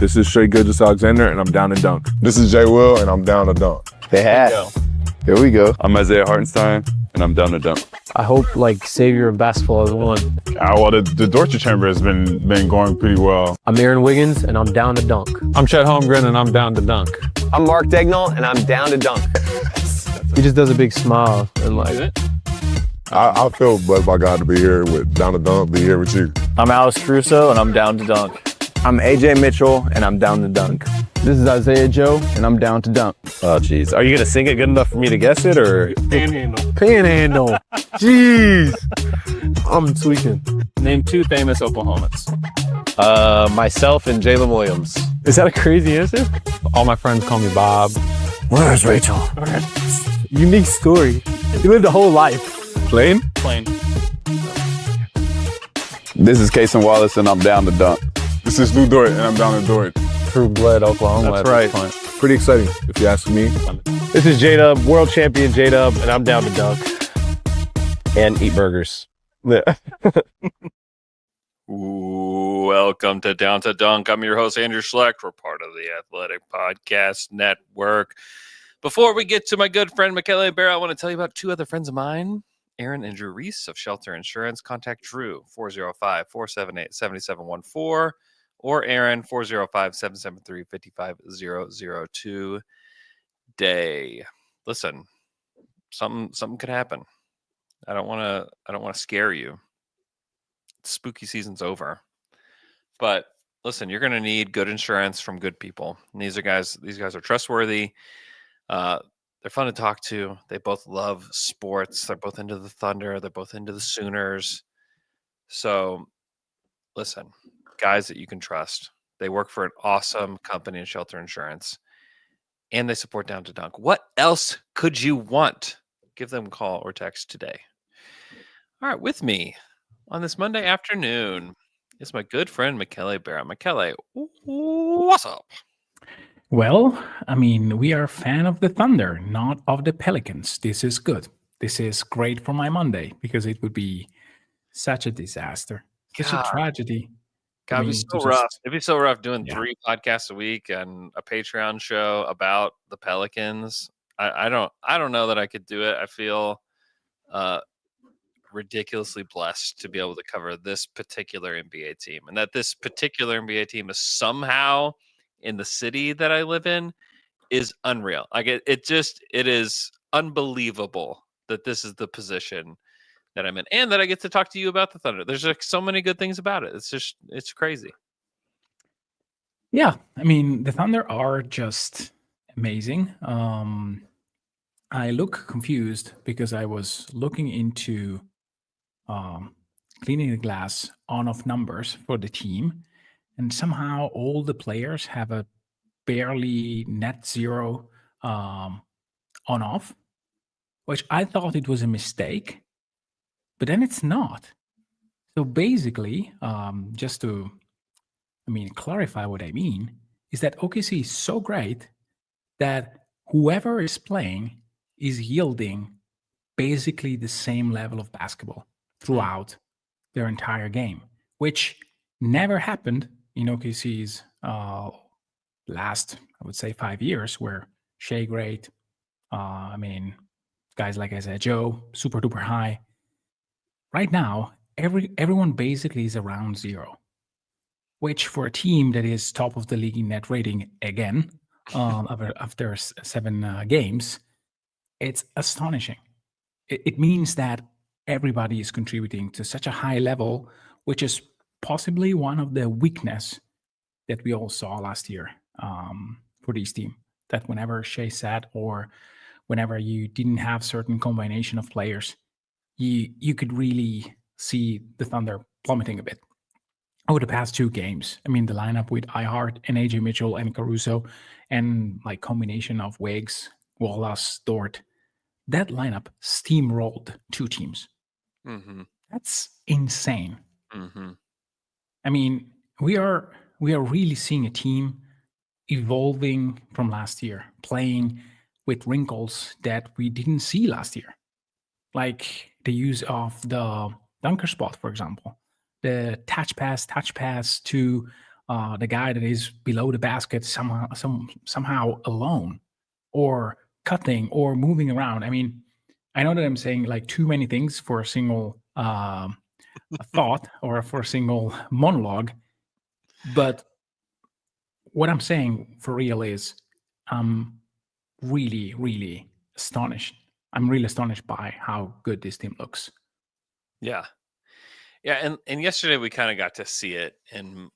This is Shea Gilgeous-Alexander, and I'm down to dunk. This is Jay Will, and I'm down to dunk. They have. Here we go. I'm Isaiah Hartenstein, and I'm down to dunk. I hope savior of basketball has won. Well, the Dortcher Chamber has been going pretty well. I'm Aaron Wiggins, and I'm down to dunk. I'm Chet Holmgren, and I'm down to dunk. I'm Mark Dagnall, and I'm down to dunk. He just does a big smile and I feel blessed by God to be here with down to dunk, be here with you. I'm Alex Caruso, and I'm down to dunk. I'm AJ Mitchell, and I'm down to dunk. This is Isaiah Joe, and I'm down to dunk. Oh, jeez. Are you going to sing it good enough for me to guess it, or? Panhandle. Jeez. I'm tweaking. Name 2 famous Oklahomans. Myself and Jalen Williams. Is that a crazy answer? All my friends call me Bob. Where's Rachel? Unique story. You lived a whole life. Plain? Plain. This is Kason Wallace, and I'm down to dunk. This is Lou Dort, and I'm down to Dort. True blood Oklahoma. That's right. Pretty exciting, if you ask me. This is J-Dub, world champion J-Dub, and I'm down to dunk. And eat burgers. Welcome to Down to Dunk. I'm your host, Andrew Schlecht. We're part of the Athletic Podcast Network. Before we get to my good friend, Michele Berra, I want to tell you about 2 other friends of mine, Aaron and Drew Reese of Shelter Insurance. Contact Drew, 405-478-7714, or Aaron, 405-773-55002 today. Listen, something could happen. I don't want to scare you. Spooky season's over. But listen, you're going to need good insurance from good people. And these guys are trustworthy. They're fun to talk to. They both love sports. They're both into the Thunder. They're both into the Sooners. So listen, guys that you can trust. They work for an awesome company in Shelter Insurance, and they support Down to Dunk. What else could you want? Give them a call or text today. All right, with me on this Monday afternoon is my good friend, Michele Berra. Michele, what's up? Well, I mean, we are a fan of the Thunder, not of the Pelicans. This is good. This is great for my Monday because it would be such a disaster, such a tragedy. God, it'd be so rough. It'd be so rough doing 3 podcasts a week and a Patreon show about the Pelicans. I don't know that I could do it. I feel ridiculously blessed to be able to cover this particular NBA team, and that this particular NBA team is somehow in the city that I live in is unreal. Like it is unbelievable that this is the position that I'm in, and that I get to talk to you about the Thunder. There's so many good things about it. It's crazy. Yeah, I mean, the Thunder are just amazing. I look confused because I was looking into cleaning the glass on-off numbers for the team, and somehow all the players have a barely net zero on-off, which I thought it was a mistake, but then it's not. So basically, just to, clarify what I mean, is that OKC is so great that whoever is playing is yielding basically the same level of basketball throughout their entire game, which never happened in OKC's last, I would say, 5 years, where Shea great, guys like Isaiah Joe, super duper high. Right now, everyone basically is around 0, which for a team that is top of the league in net rating again, after 7 games, it's astonishing. It means that everybody is contributing to such a high level, which is possibly one of the weakness that we all saw last year for this team. That whenever Shea sat, or whenever you didn't have certain combination of players, you could really see the Thunder plummeting a bit over the past 2 games. The lineup with iHeart and AJ Mitchell and Caruso, and combination of Wiggs, Wallace, Dort, that lineup steamrolled 2 teams. Mm-hmm. That's insane. Mm-hmm. We are really seeing a team evolving from last year, playing with wrinkles that we didn't see last year, like the use of the dunker spot, for example, the touch pass to the guy that is below the basket somehow alone, or cutting or moving around. I mean, I know that I'm saying like too many things for a single a thought or for a single monologue, but what I'm saying for real is I'm really, really astonished. I'm really astonished by how good this team looks. Yeah. Yeah, and yesterday we kind of got to see it, and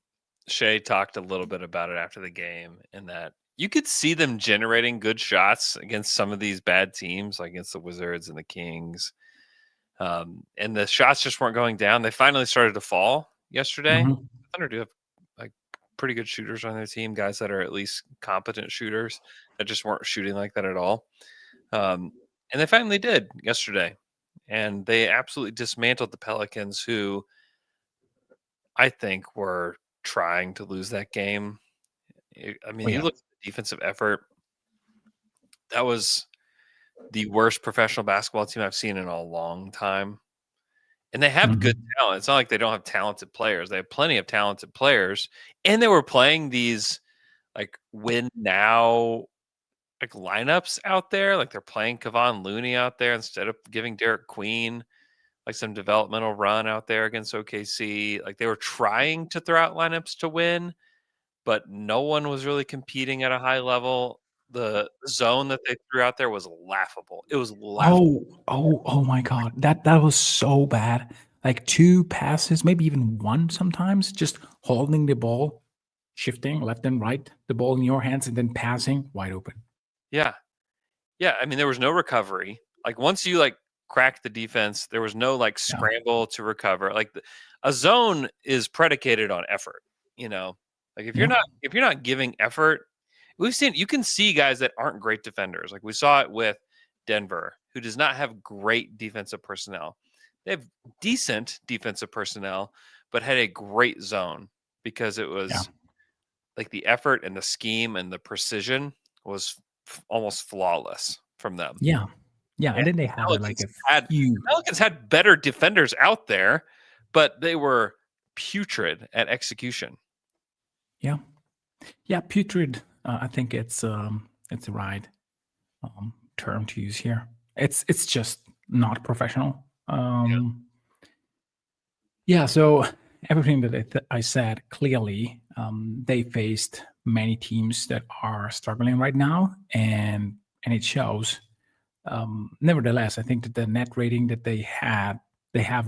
Shea talked a little bit about it after the game, and that you could see them generating good shots against some of these bad teams, like against the Wizards and the Kings. And the shots just weren't going down. They finally started to fall yesterday. Mhm. Thunder do have like pretty good shooters on their team, guys that are at least competent shooters that just weren't shooting like that at all. And they finally did yesterday. And they absolutely dismantled the Pelicans, who I think were trying to lose that game. I mean, Oh, you yeah. look at the defensive effort, that was the worst professional basketball team I've seen in a long time. And they have good Mhm. talent. It's not like they don't have talented players. They have plenty of talented players. And they were playing these like win now like lineups out there. Like they're playing Kevon Looney out there instead of giving Derek Queen like some developmental run out there against OKC. Like they were trying to throw out lineups to win, but no one was really competing at a high level. The zone that they threw out there was laughable. It was laughable. Oh my God. That was so bad. Like 2 passes, maybe even 1 sometimes, just holding the ball, shifting left and right, the ball in your hands, and then passing wide open. Yeah. Yeah. I mean, there was no recovery. Like once you like cracked the defense, there was no like Yeah. scramble to recover. Like a zone is predicated on effort, you know. Like Yeah. if you're not giving effort, you can see guys that aren't great defenders. Like we saw it with Denver, who does not have great defensive personnel. They have decent defensive personnel, but had a great zone because it was Yeah. like the effort and the scheme and the precision was almost flawless from them. Yeah. Yeah, and And then they had like a The few. Pelicans had better defenders out there, but they were putrid at execution. Yeah. Yeah, putrid, I think it's the right term to use here. It's just not professional. Yeah, so everything that I said clearly, they faced many teams that are struggling right now, and it shows. Nevertheless, I think that the net rating that they have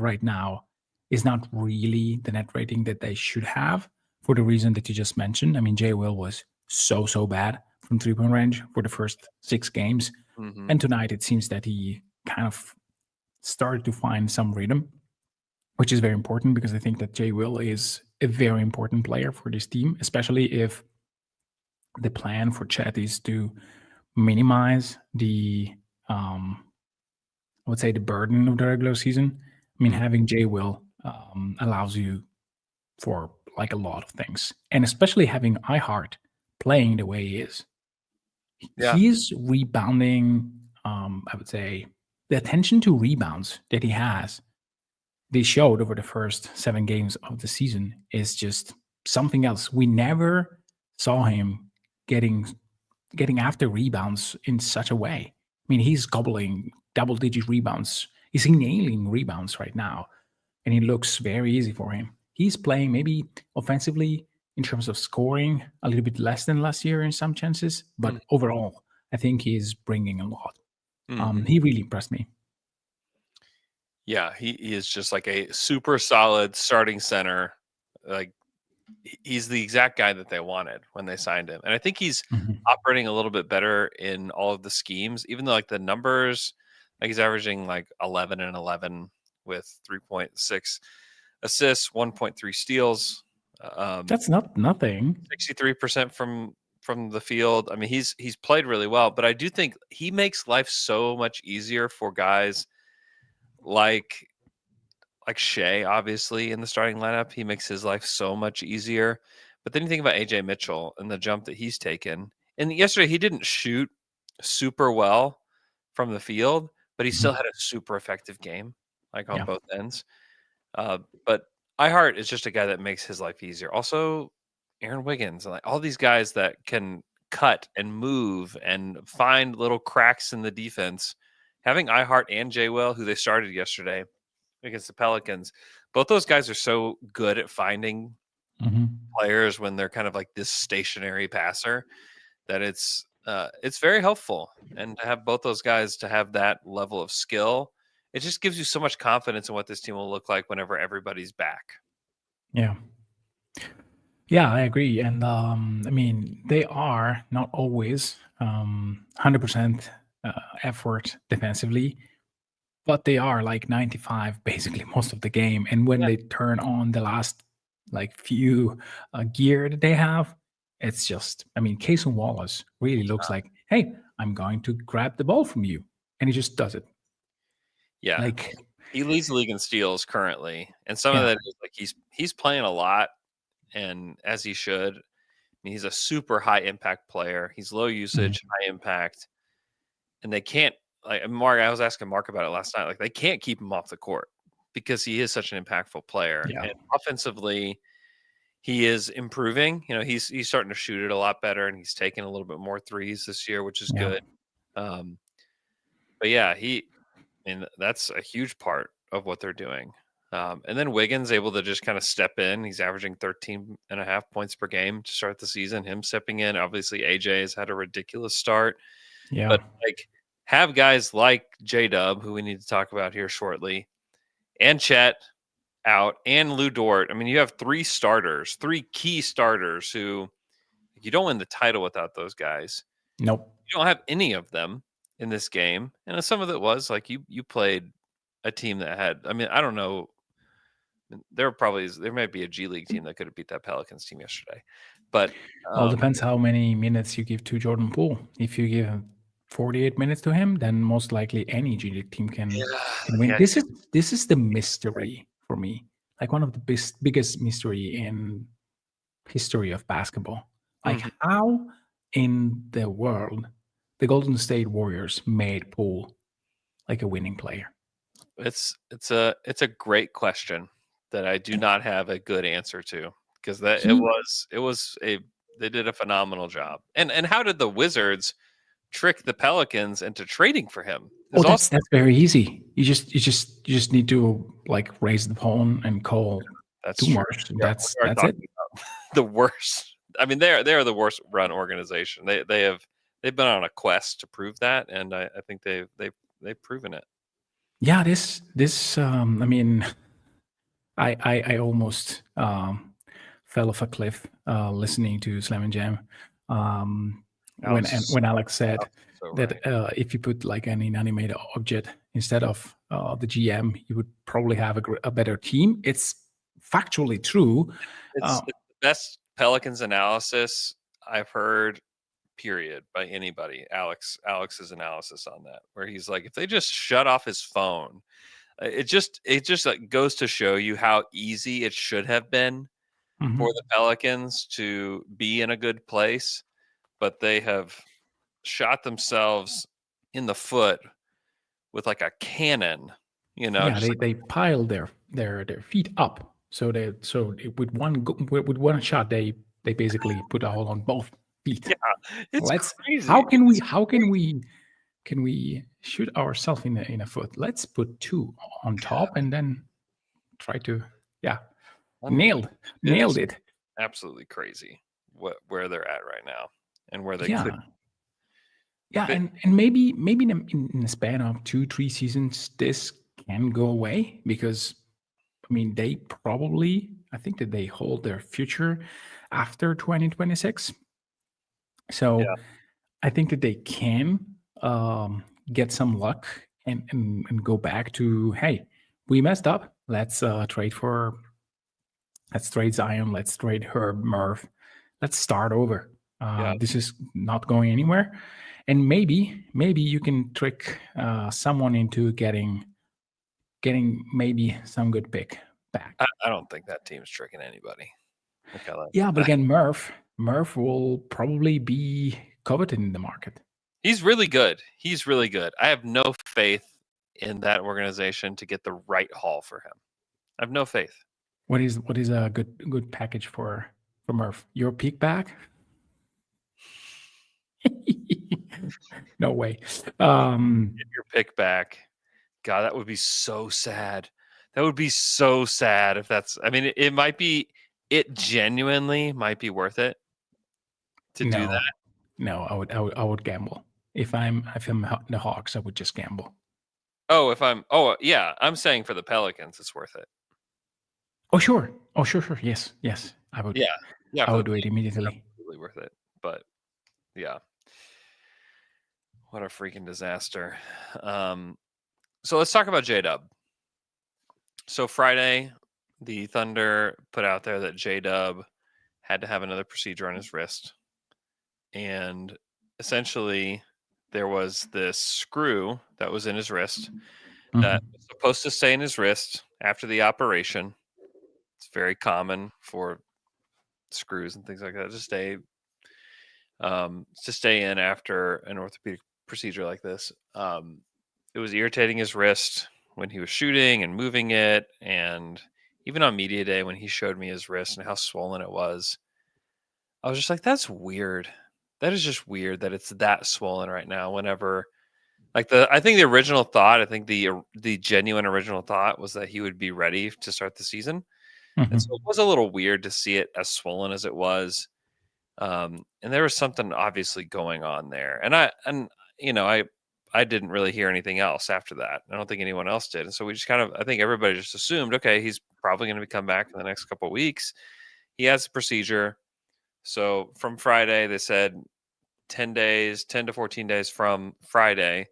right now is not really the net rating that they should have for the reason that you just mentioned. I mean, Jay Will was so bad from 3-point range for the first 6 games, Mhm. and tonight it seems that he kind of started to find some rhythm, which is very important because I think that Jay Will is a very important player for this team, especially if the plan for Chet is to minimize the I would say the burden of the regular season. I mean, having Jay Will allows you for like a lot of things, and especially having iHeart playing the way he is. Yeah. He's rebounding. I would say the attention to rebounds that he has, they showed over the first 7 games of the season, is just something else. We never saw him getting after rebounds in such a way. I mean, he's gobbling double-digit rebounds. He's nailing rebounds right now, and it looks very easy for him. He's playing maybe offensively in terms of scoring a little bit less than last year in some chances, but overall, I think he's bringing a lot. Mhm. He really impressed me. Yeah, he is just like a super solid starting center. Like he's the exact guy that they wanted when they signed him. And I think he's Mhm. operating a little bit better in all of the schemes, even though like the numbers, like he's averaging like 11 and 11 with 3.6 assists, 1.3 steals, That's not nothing. 63% from the field. I mean, he's played really well, but I do think he makes life so much easier for guys like Shea, obviously, in the starting lineup. He makes his life so much easier. But then you think about AJ Mitchell and the jump that he's taken. And yesterday he didn't shoot super well from the field, but he still Mhm. had a super effective game, like on Yeah. both ends. But iHeart is just a guy that makes his life easier. Also, Aaron Wiggins, and like all these guys that can cut and move and find little cracks in the defense. Having iHeart and J-Will, who they started yesterday against the Pelicans, both those guys are so good at finding players when they're kind of like this stationary passer that it's very helpful. And to have both those guys to have that level of skill, it just gives you so much confidence in what this team will look like whenever everybody's back. Yeah. Yeah, I agree. And I mean, they are not always 100% effort defensively, but they are like 95 basically most of the game. And when they turn on the last like few gear that they have, it's just, I mean, Cason Wallace really looks like, hey, I'm going to grab the ball from you. And he just does it. Yeah. Like, he leads the league in steals currently. And some of that is like he's playing a lot, and as he should. I mean, he's a super high impact player. He's low usage, high impact. And they can't, like Mark, I was asking Mark about it last night. Like, they can't keep him off the court because he is such an impactful player. Yeah. And offensively, he is improving. You know, he's starting to shoot it a lot better, and he's taking a little bit more threes this year, which is good. But yeah, I mean, that's a huge part of what they're doing. And then Wiggins able to just kind of step in. He's averaging 13.5 points per game to start the season. Him stepping in. Obviously, AJ has had a ridiculous start. yeah. But like, have guys like J-Dub, who we need to talk about here shortly, and Chet out, and Lou Dort. I mean, you have three key starters who you don't win the title without those guys. Nope. You don't have any of them in this game. And some of it was like you played a team that had, I mean, I don't know. There might be a G League team that could have beat that Pelicans team yesterday. But Well, depends how many minutes you give to Jordan Poole. If you give 48 minutes to him, then most likely any G League team can win. yeah. This is the mystery for me. Like one of the biggest mystery in history of basketball. Like how in the world the Golden State Warriors made Poole like a winning player. It's a great question that I do not have a good answer to, because they did a phenomenal job. And how did the Wizards trick the Pelicans into trading for him? That's very easy. You just need to like raise the phone and call. That's too true. much. That's it. The worst. I mean, they are the worst run organization. They've been on a quest to prove that, and I think they've proven it. Yeah, this I mean, I almost fell off a cliff listening to Slam and Jam when Alex said that if you put like an inanimate object instead of the GM, you would probably have a better team. It's factually true. It's the best Pelicans analysis I've heard, period, by anybody. Alex's analysis on that, where he's like, if they just shut off his phone, it just like goes to show you how easy it should have been for the Pelicans to be in a good place, but they have shot themselves in the foot with like a cannon. You know, yeah, they piled their feet up. So with one shot they basically put a hole on both feet. Yeah, it's crazy. How can we shoot ourselves in a foot? Let's put two on top and then try to nailed it. Absolutely crazy where they're at right now and where they could. Yeah, and maybe in the span of 2-3 seasons this can go away, because I mean I think that they hold their future after 2026. So I think that they can get some luck and go back to, hey, we messed up. Let's trade Zion. Let's trade Herb, Murph. Let's start over. This is not going anywhere. And maybe you can trick someone into getting maybe some good pick back. I don't think that team's tricking anybody. Yeah, but again, Murph will probably be coveted in the market. He's really good. I have no faith in that organization to get the right haul for him. I have no faith. What is a good package for from Earth. Your peak back? No way. Get your pick back. God, that would be so sad. That would be so sad if that's. I mean, it might be. It genuinely might be worth it to do that. No, I would gamble. If I'm the Hawks, I would just gamble. Oh, if I'm. Oh, yeah. I'm saying for the Pelicans, it's worth it. Oh, sure. Oh, sure. Yes. I would. Yeah. I would do it immediately. Absolutely worth it. But yeah, what a freaking disaster. So let's talk about J-Dub. So Friday, the Thunder put out there that J-Dub had to have another procedure on his wrist. And essentially, there was this screw that was in his wrist that was supposed to stay in his wrist after the operation. It's very common for screws and things like that to stay in after an orthopedic procedure like this. It was irritating his wrist when he was shooting and moving it, and even on media day when he showed me his wrist and how swollen it was, I was just like, that's weird. That is just weird that it's that swollen right now. Whenever, like, I think the original thought, I think the genuine original thought was that he would be ready to start the season. And so it was a little weird to see it as swollen as it was. And there was something obviously going on there. And I didn't really hear anything else after that. I don't think anyone else did. And so we just I think everybody just assumed, okay, he's probably going to come back in the next couple of weeks. He has a procedure. So from Friday, they said 10 to 14 days from Friday,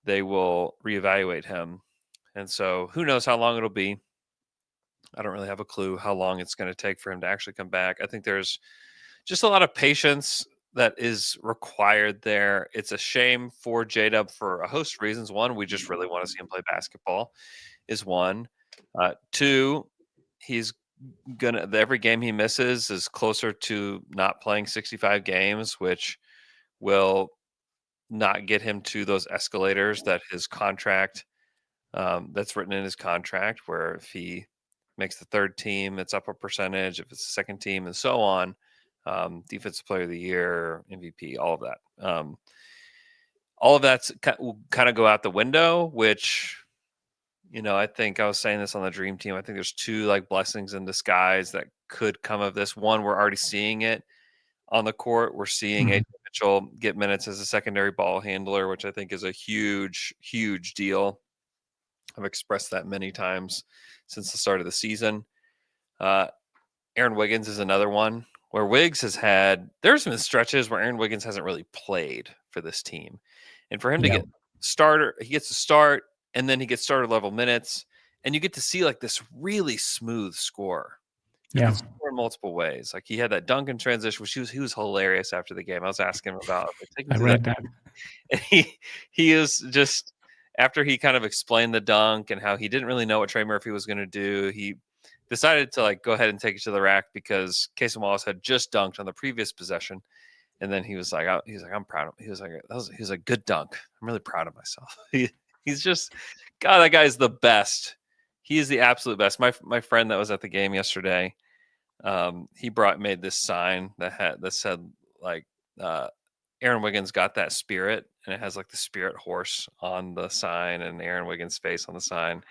they will reevaluate him. And so who knows how long it'll be. I don't really have a clue how long it's going to take for him to actually come back. I think there's just a lot of patience that is required there. It's a shame for J-Dub for a host of reasons. One, we just really want to see him play basketball is one. Two, he's every game he misses is closer to not playing 65 games, which will not get him to those escalators that his contract, that's written in his contract, where if he makes the third team, it's up a percentage. If it's the second team and so on, defensive player of the year, MVP, all of that. All of that's will kind of go out the window, which, I think I was saying this on the Dream Team. I think there's two blessings in disguise that could come of this. One, we're already seeing it on the court. We're seeing AJ Mitchell get minutes as a secondary ball handler, which I think is a huge, huge deal. I've expressed that many times since the start of the season. Aaron Wiggins is another one where Wiggs there's been stretches where Aaron Wiggins hasn't really played for this team. And for him to get he gets to start, and then he gets starter level minutes, and you get to see this really smooth score. Yeah. Score in multiple ways. Like he had that dunk in transition, which he was hilarious after the game. I was asking him about. I read that. And he is just, after he kind of explained the dunk and how he didn't really know what Trey Murphy was going to do, he decided to go ahead and take it to the rack because Casey Wallace had just dunked on the previous possession. And then he was like, I'm proud of him. He was a good dunk. I'm really proud of myself. He's just, God, that guy's the best. He is the absolute best. My friend that was at the game yesterday, he made this sign that said Aaron Wiggins got that spirit, and it has the spirit horse on the sign and Aaron Wiggins' face on the sign.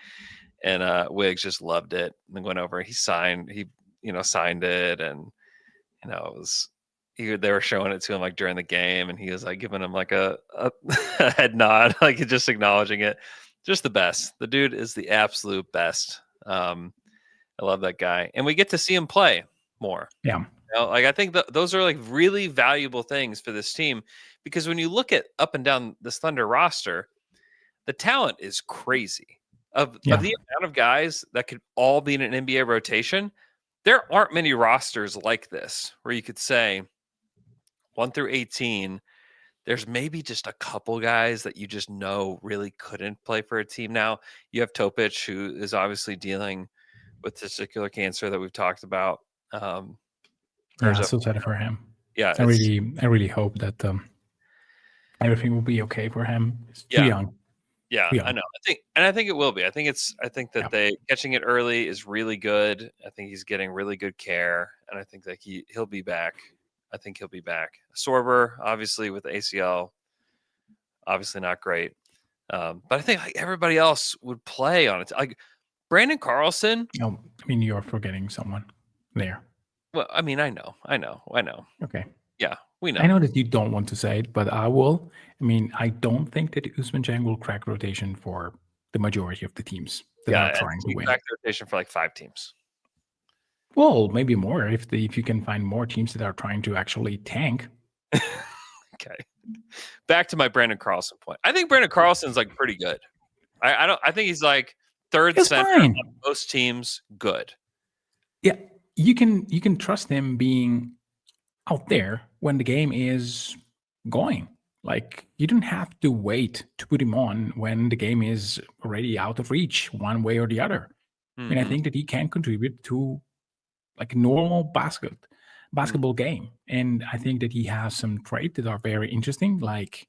And Wiggs just loved it and went over. He signed it, and it was. They were showing it to him during the game, and he was giving him a head nod, just acknowledging it. Just the best. The dude is the absolute best. I love that guy, and we get to see him play more. Yeah. I think those are really valuable things for this team, because when you look at up and down this Thunder roster, the talent is crazy. Of the amount of guys that could all be in an NBA rotation, there aren't many rosters like this where you could say 1 through 18, there's maybe just a couple guys that you just know really couldn't play for a team. Now you have Topic, who is obviously dealing with testicular cancer that we've talked about. So sad for him. Yeah, I really hope that everything will be okay for him. He's too young. Yeah, Yeah. I know. I think it will be. I think that they catching it early is really good. I think he's getting really good care, and I think that he'll be back. I think he'll be back. Sorber, obviously with the ACL, obviously not great. But I think like everybody else would play on it. Like Brandon Carlson. Oh, I mean, you're forgetting someone there. Well, I mean, I know. Okay. Yeah, we know. I know that you don't want to say it, but I will. I mean, I don't think that Usman Jang will crack rotation for the majority of the teams that Yeah, are and trying to he win. cracked the rotation for like 5 teams. Well, maybe more if you can find more teams that are trying to actually tank. Okay. Back to my Brandon Carlson point. I think Brandon Carlson's like pretty good. I think he's like third It's center fine. on most teams. Good. Yeah, you can trust him being out there when the game is going. Like you don't have to wait to put him on when the game is already out of reach one way or the other. I mean, I think that he can contribute to like a normal basketball game. And I think that he has some traits that are very interesting, like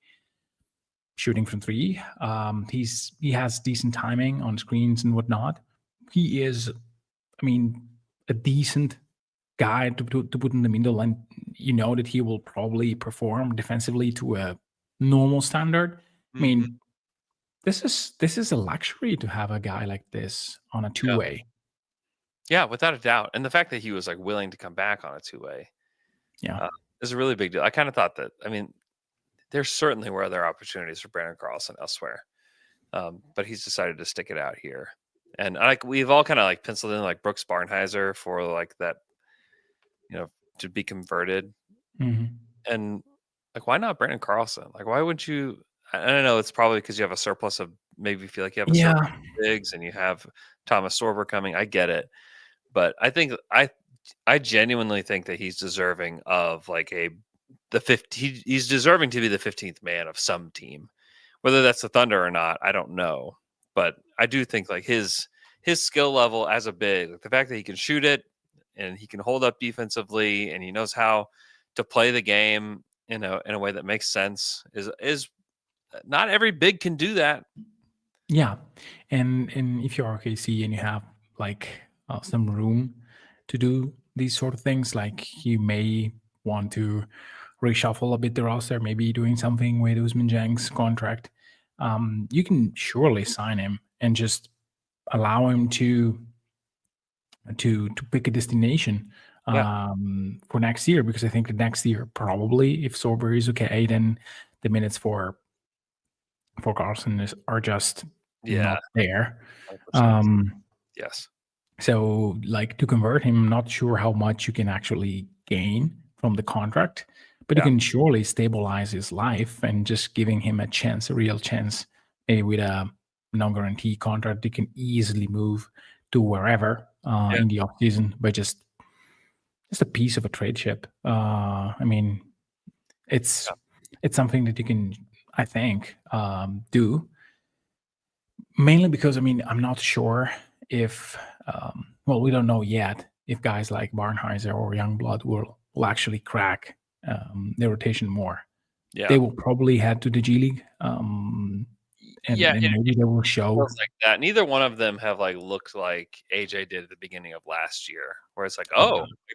shooting from three. He has decent timing on screens and whatnot. He is, I mean, a decent guy to put in the middle, and you know that he will probably perform defensively to a normal standard. I mean, this is a luxury to have a guy like this on a two-way. Yeah, without a doubt. And the fact that he was like willing to come back on a 2-way is a really big deal. I kind of thought that, I mean, there certainly were other opportunities for Brandon Carlson elsewhere. But he's decided to stick it out here. And like we've all kind of like penciled in like Brooks Barnheiser for like that, to be converted. And like, why not Brandon Carlson? Like, why wouldn't you? I don't know. It's probably because you have a surplus of maybe you feel like you have a surplus of bigs and you have Thomas Sorber coming. I get it. But I think I genuinely think that he's deserving of like he's deserving to be the 15th man of some team. Whether that's the Thunder or not, I don't know. But I do think like his skill level as a big, like the fact that he can shoot it and he can hold up defensively and he knows how to play the game in a way that makes sense is not every big can do that. Yeah, and if you're RKC and you have like some room to do these sort of things, like you may want to reshuffle a bit the roster, maybe doing something with Usman Jang's contract, you can surely sign him and just allow him to pick a destination for next year, because I think the next year probably, if Sorber is okay, then the minutes for Carlson are just not there. Yes. So, like, to convert him, I'm not sure how much you can actually gain from the contract, but you can surely stabilize his life and just giving him a chance, a real chance, maybe with a non-guarantee contract. You can easily move to wherever in the off season by just a piece of a trade chip. I mean, it's something that you can, I think, do. Mainly because, I mean, I'm not sure if, we don't know yet if guys like Barnheiser or Youngblood will actually crack their rotation more. Yeah. They will probably head to the G League. And maybe they will show like that. Neither one of them have like looked like AJ did at the beginning of last year, where it's like,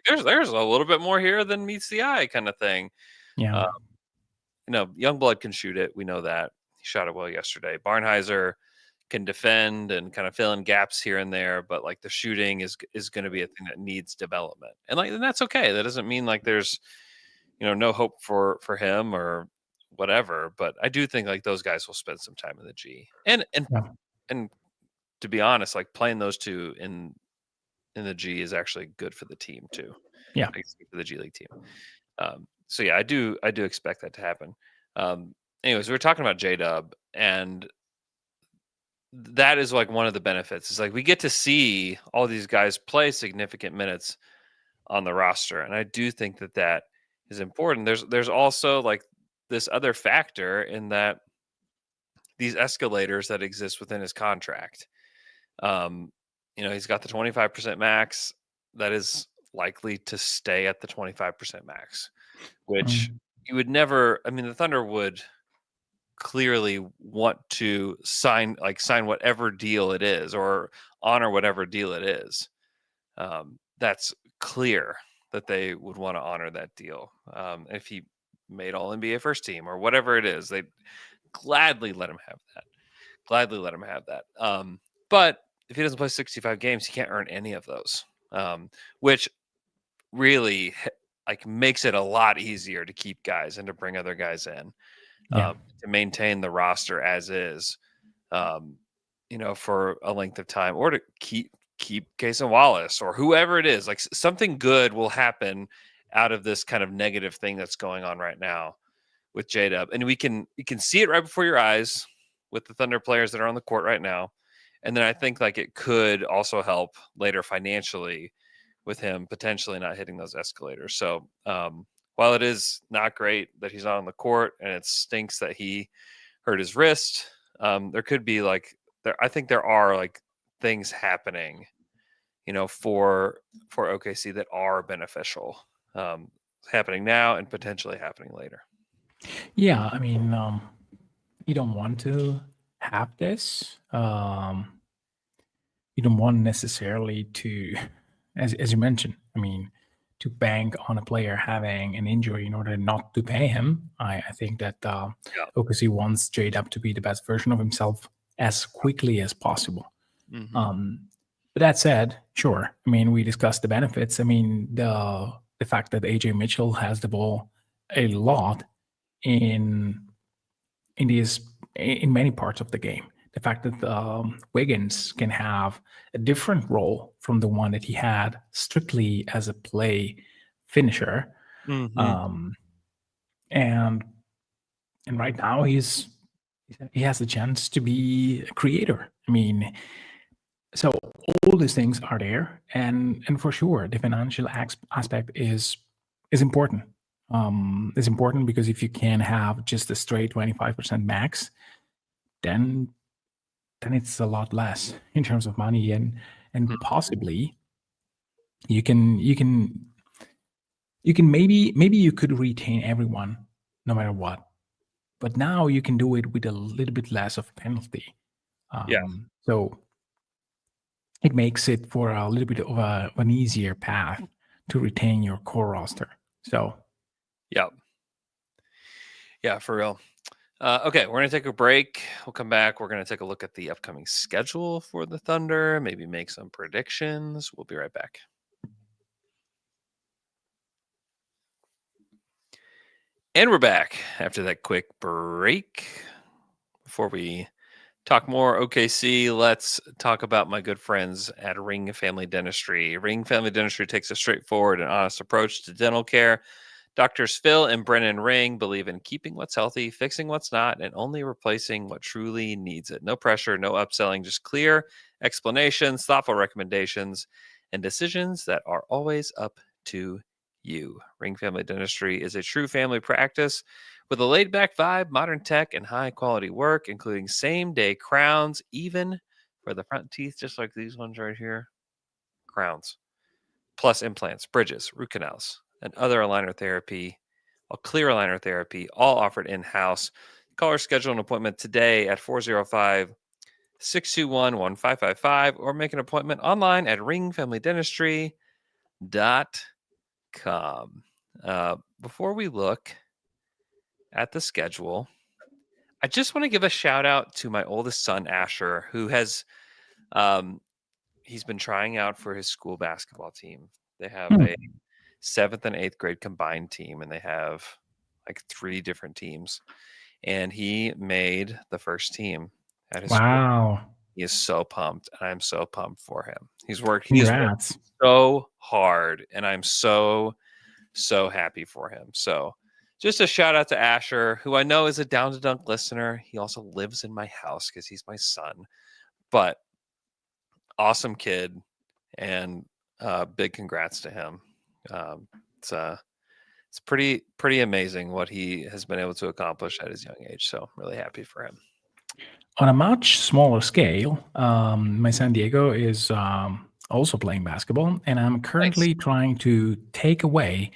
there's a little bit more here than meets the eye kind of thing. Yeah. Youngblood can shoot it. We know that. He shot it well yesterday. Barnheiser can defend and kind of fill in gaps here and there, but like the shooting is going to be a thing that needs development. And that's okay. That doesn't mean like there's no hope for him or whatever, but I do think like those guys will spend some time in the G. And to be honest, like playing those two in the G is actually good for the team too. Yeah. For the G League team. So yeah, I do expect that to happen. Anyways, we were talking about J-Dub, and that is like one of the benefits. It's like we get to see all these guys play significant minutes on the roster, and I do think that is important. There's also like this other factor in that these escalators that exist within his contract. He's got the 25% max that is likely to stay at the 25% max, which you would never. I mean, the Thunder would clearly want to sign whatever deal it is or honor whatever deal it is. That's clear that they would want to honor that deal. If he made all NBA first team or whatever it is, they gladly let him have that. But if he doesn't play 65 games, he can't earn any of those, which really makes it a lot easier to keep guys and to bring other guys in, to maintain the roster as is, for a length of time, or to keep Cason Wallace or whoever it is. Like, something good will happen out of this kind of negative thing that's going on right now with J-Dub. And you can see it right before your eyes with the Thunder players that are on the court right now. And then I think it could also help later financially with him potentially not hitting those escalators. So while it is not great that he's not on the court and it stinks that he hurt his wrist, there could be I think there are things happening, for OKC that are beneficial, happening now and potentially happening later. Yeah, I mean, you don't want to have this. You don't want necessarily to, as you mentioned, I mean, to bank on a player having an injury in order not to pay him. I think that OKC wants J-Dub to be the best version of himself as quickly as possible. Mm-hmm. But that said, sure. I mean, we discussed the benefits. I mean, the fact that AJ Mitchell has the ball a lot in many parts of the game. The fact that Wiggins can have a different role from the one that he had strictly as a play finisher. Mm-hmm. And right now he has a chance to be a creator. I mean, so all these things are there, and for sure the financial aspect is important. It's important because if you can have just a straight 25% max, then it's a lot less in terms of money, and possibly you can maybe you could retain everyone no matter what, but now you can do it with a little bit less of penalty. So it makes it for a little bit of an easier path to retain your core roster. So yeah, for real. Okay, we're going to take a break. We'll come back. We're going to take a look at the upcoming schedule for the Thunder, maybe make some predictions. We'll be right back. And we're back after that quick break. Before we talk more OKC, let's talk about my good friends at Ring Family Dentistry. Ring Family Dentistry takes a straightforward and honest approach to dental care. Doctors Phil and Brennan Ring believe in keeping what's healthy, fixing what's not, and only replacing what truly needs it. No pressure, no upselling, just clear explanations, thoughtful recommendations, and decisions that are always up to you. Ring Family Dentistry is a true family practice with a laid-back vibe, modern tech, and high-quality work, including same-day crowns, even for the front teeth, just like these ones right here. Crowns. Plus implants, bridges, root canals, and other aligner therapy, clear aligner therapy, all offered in-house. Call or schedule an appointment today at 405-621-1555 or make an appointment online at ringfamilydentistry.com. Before we look at the schedule, I just want to give a shout out to my oldest son, Asher, who has he's been trying out for his school basketball team. They have a 7th and 8th grade combined team, and they have 3 different teams. And he made the first team at his school. He is so pumped, and I'm so pumped for him. He's worked so hard, and I'm so happy for him. So just a shout out to Asher, who I know is a Down to Dunk listener. He also lives in my house because he's my son. But awesome kid, and big congrats to him. It's pretty amazing what he has been able to accomplish at his young age. So I'm really happy for him. On a much smaller scale, my San Diego is also playing basketball, and I'm currently trying to take away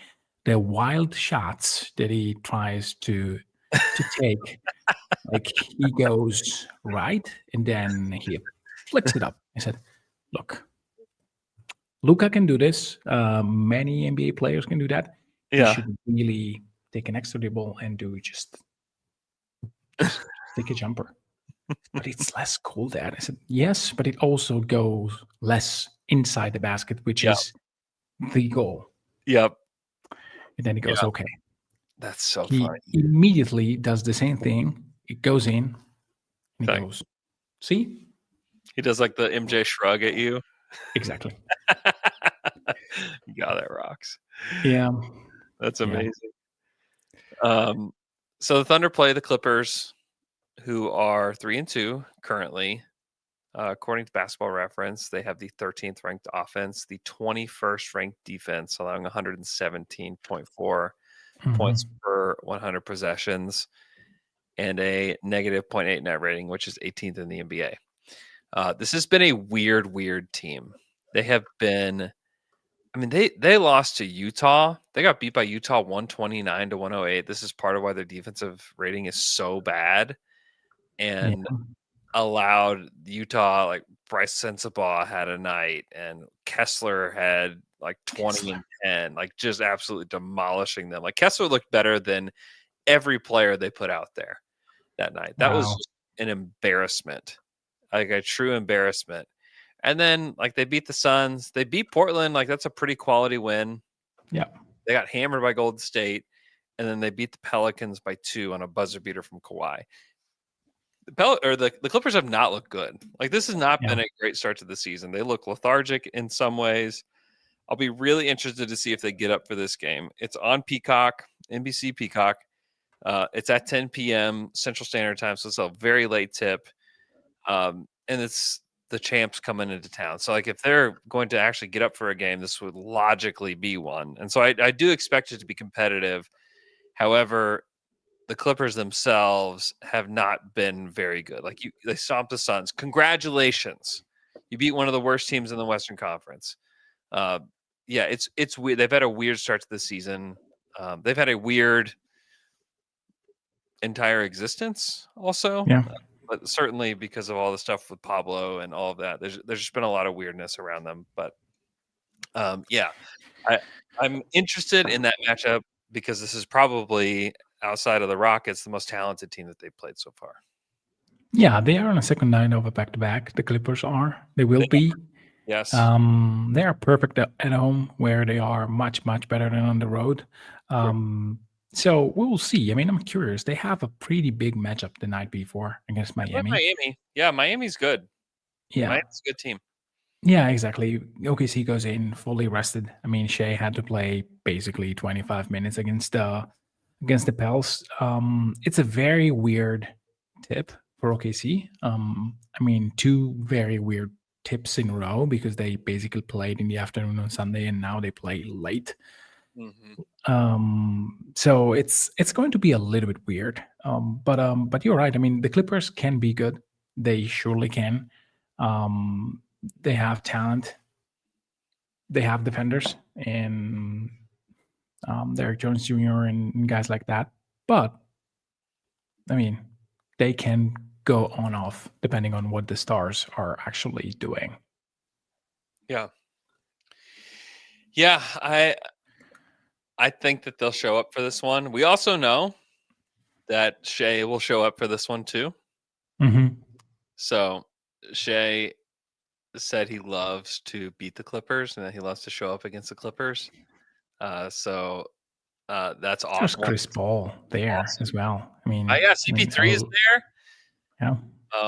the wild shots that he tries to take Like he goes right, and then he flicks it up. I said, "Look, Luca can do this. Many NBA players can do that. You Yeah. should really take an extra dribble and do just stick a jumper." But it's less cool that. I said, yes, but it also goes less inside the basket, which Yeah. is the goal. Yep. And then he goes, okay. That's so He funny. immediately does the same thing. It goes in, and he Okay. goes, see? He does like the MJ shrug at you. Exactly. God, that rocks. Yeah. That's Yeah. amazing. So the Thunder play the Clippers, who are 3-2 currently. According to Basketball Reference, they have the 13th ranked offense, the 21st ranked defense, allowing 117.4 points per 100 possessions, and a negative 0.8 net rating, which is 18th in the NBA. This has been a weird team. They have been. I mean, they lost to Utah. They got beat by Utah 129-108. This is part of why their defensive rating is so bad, and allowed Utah, like Bryce Sensabaugh had a night, and Kessler had like 20 and 10, like just absolutely demolishing them. Like Kessler looked better than every player they put out there that night. That was just an embarrassment, like a true embarrassment. And then like they beat the Suns, they beat Portland, like that's a pretty quality win. Yeah. They got hammered by Golden State, and then they beat the Pelicans by 2 on a buzzer beater from Kawhi. The Clippers have not looked good. Like this has not been a great start to the season. They look lethargic in some ways. I'll be really interested to see if they get up for this game. It's on Peacock, NBC Peacock. It's at 10 p.m. Central Standard Time, so it's a very late tip. And it's the champs coming into town. So like if they're going to actually get up for a game, this would logically be one. And so I do expect it to be competitive. However, the Clippers themselves have not been very good. Like they stomped the Suns. Congratulations. You beat one of the worst teams in the Western Conference. It's weird. They've had a weird start to the season. They've had a weird entire existence also. Yeah. But certainly because of all the stuff with Pablo and all of that, there's just been a lot of weirdness around them. But I'm interested in that matchup because this is probably, outside of the Rockets, the most talented team that they've played so far. Yeah, they are on a second night of a back-to-back. The Clippers are. They will be. Yes. They are perfect at home, where they are much better than on the road. So we'll see. I mean, I'm curious. They have a pretty big matchup the night before against Miami. Miami. Yeah, Miami's good. Yeah. Miami's a good team. Yeah, exactly. OKC goes in fully rested. I mean, Shea had to play basically 25 minutes against the Pels. It's a very weird tip for OKC. I mean, 2 very weird tips in a row because they basically played in the afternoon on Sunday and now they play late. So it's going to be a little bit weird. But you're right. I mean, the Clippers can be good. They surely can. They have talent. They have defenders and Derek Jones Jr. and guys like that. But I mean, they can go on off depending on what the stars are actually doing. Yeah. I think that they'll show up for this one. We also know that Shea will show up for this one too. So Shea said he loves to beat the Clippers and that he loves to show up against the Clippers. That's awesome. There's Chris Paul there as well. I mean, CP3 is there. Yeah.